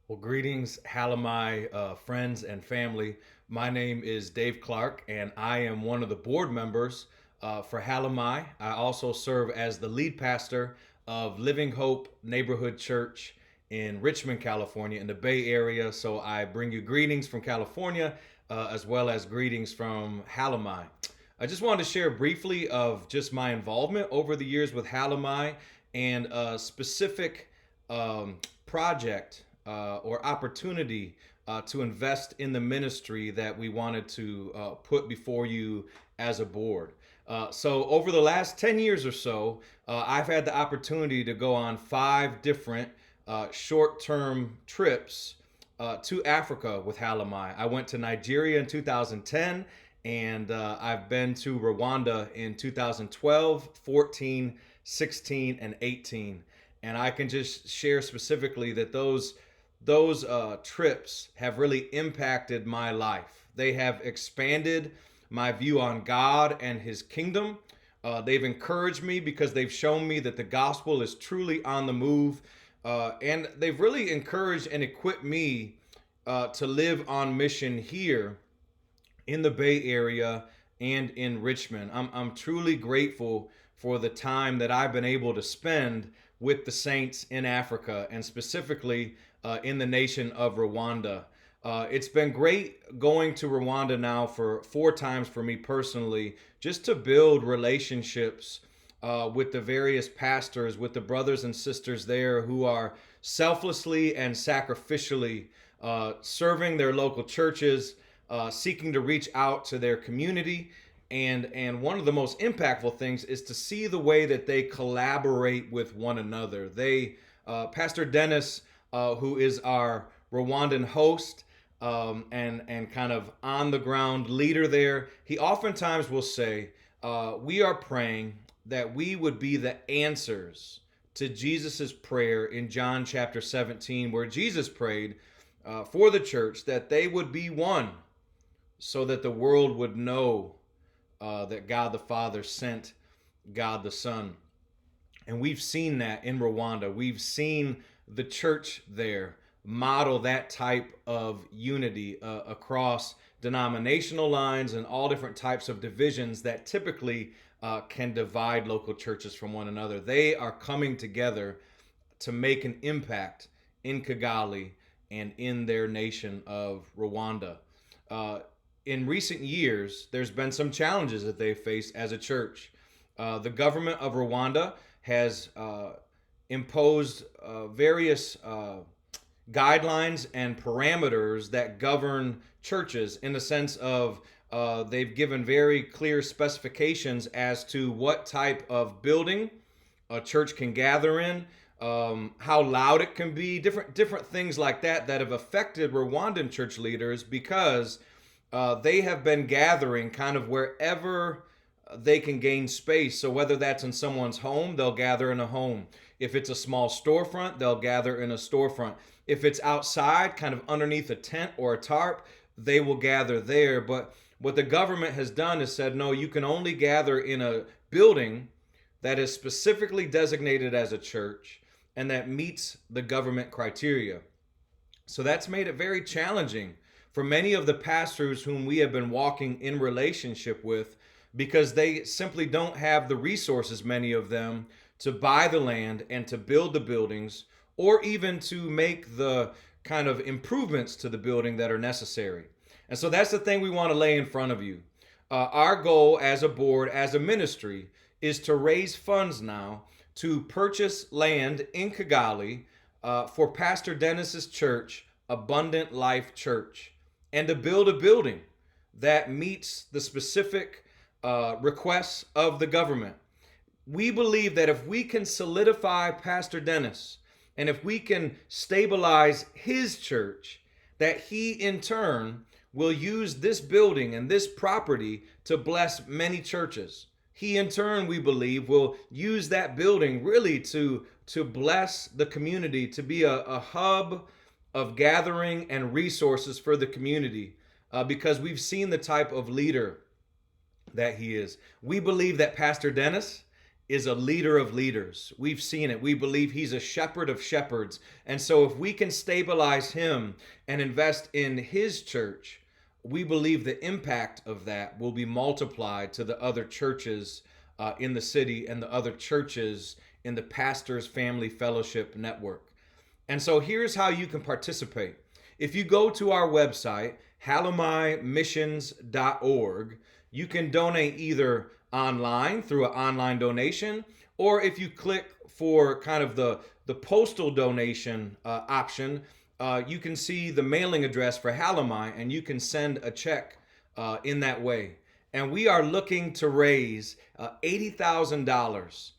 Well, greetings, Hallomai friends and family. My name is Dave Clark, and I am one of the board members for Hallomai. I also serve as the lead pastor of Living Hope Neighborhood Church in Richmond, California, in the Bay Area. So I bring you greetings from California as well as greetings from Hallomai. I just wanted to share briefly of just my involvement over the years with Hallomai and a specific project or opportunity to invest in the ministry that we wanted to put before you as a board. So, over the last 10 years or so, I've had the opportunity to go on 5 different short term trips to Africa with Hallomai. I went to Nigeria in 2010, and I've been to Rwanda in 2012, 14, 16, and 18. And I can just share specifically that those trips have really impacted my life. They have expanded my view on God and His kingdom. They've encouraged me because they've shown me that the gospel is truly on the move. And they've really encouraged and equipped me to live on mission here in the Bay Area and in Richmond. I'm truly grateful for the time that I've been able to spend with the saints in Africa and specifically in the nation of Rwanda. It's been great going to Rwanda now for 4 times for me personally, just to build relationships with the various pastors, with the brothers and sisters there who are selflessly and sacrificially serving their local churches, seeking to reach out to their community. And one of the most impactful things is to see the way that they collaborate with one another. Pastor Dennis, who is our Rwandan host and kind of on the ground leader there, he oftentimes will say, we are praying that we would be the answers to Jesus's prayer in John chapter 17, where Jesus prayed for the church that they would be one so that the world would know that God the Father sent God the Son. And we've seen that in Rwanda. We've seen the church there model that type of unity across denominational lines and all different types of divisions that typically can divide local churches from one another. They are coming together to make an impact in Kigali and in their nation of Rwanda. In recent years, there's been some challenges that they've faced as a church. The government of Rwanda has imposed various guidelines and parameters that govern churches in the sense of they've given very clear specifications as to what type of building a church can gather in, how loud it can be, different things like that have affected Rwandan church leaders because they have been gathering kind of wherever they can gain space. So whether that's in someone's home, they'll gather in a home. If it's a small storefront, they'll gather in a storefront. If it's outside, kind of underneath a tent or a tarp, they will gather there. But what the government has done is said, no, you can only gather in a building that is specifically designated as a church and that meets the government criteria. So that's made it very challenging for many of the pastors whom we have been walking in relationship with because they simply don't have the resources, many of them, to buy the land and to build the buildings or even to make the kind of improvements to the building that are necessary. And so that's the thing we want to lay in front of you. Our goal as a board, as a ministry, is to raise funds now to purchase land in Kigali for Pastor Dennis's church, Abundant Life Church, and to build a building that meets the specific requests of the government. We believe that if we can solidify Pastor Dennis and if we can stabilize his church, that he in turn will use this building and this property to bless many churches. He in turn, we believe, will use that building really to bless the community, to be a hub of gathering and resources for the community because we've seen the type of leader that he is. We believe that Pastor Dennis is a leader of leaders. We've seen it. We believe he's a shepherd of shepherds. And so if we can stabilize him and invest in his church, we believe the impact of that will be multiplied to the other churches in the city and the other churches in the Pastor's Family Fellowship Network. And so here's how you can participate. If you go to our website, hallomaimissions.org, you can donate either online through an online donation, or if you click for kind of the postal donation option, you can see the mailing address for Hallomai, and you can send a check in that way. And we are looking to raise $80,000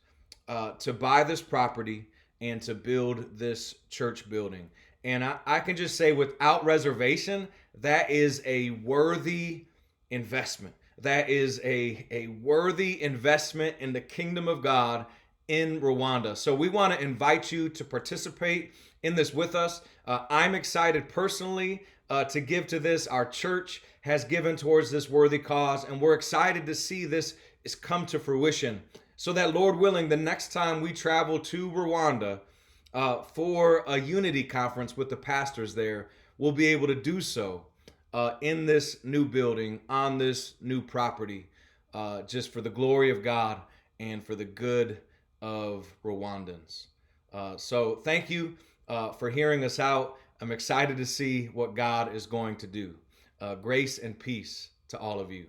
to buy this property and to build this church building. And I can just say without reservation, that is a worthy investment. That is a worthy investment in the kingdom of God in Rwanda. So we want to invite you to participate in this with us. I'm excited personally to give to this. Our church has given towards this worthy cause, and we're excited to see this is come to fruition, so that, Lord willing, the next time we travel to Rwanda for a unity conference with the pastors there, we'll be able to do so in this new building, on this new property, just for the glory of God and for the good of Rwandans. So thank you for hearing us out. I'm excited to see what God is going to do. Grace and peace to all of you.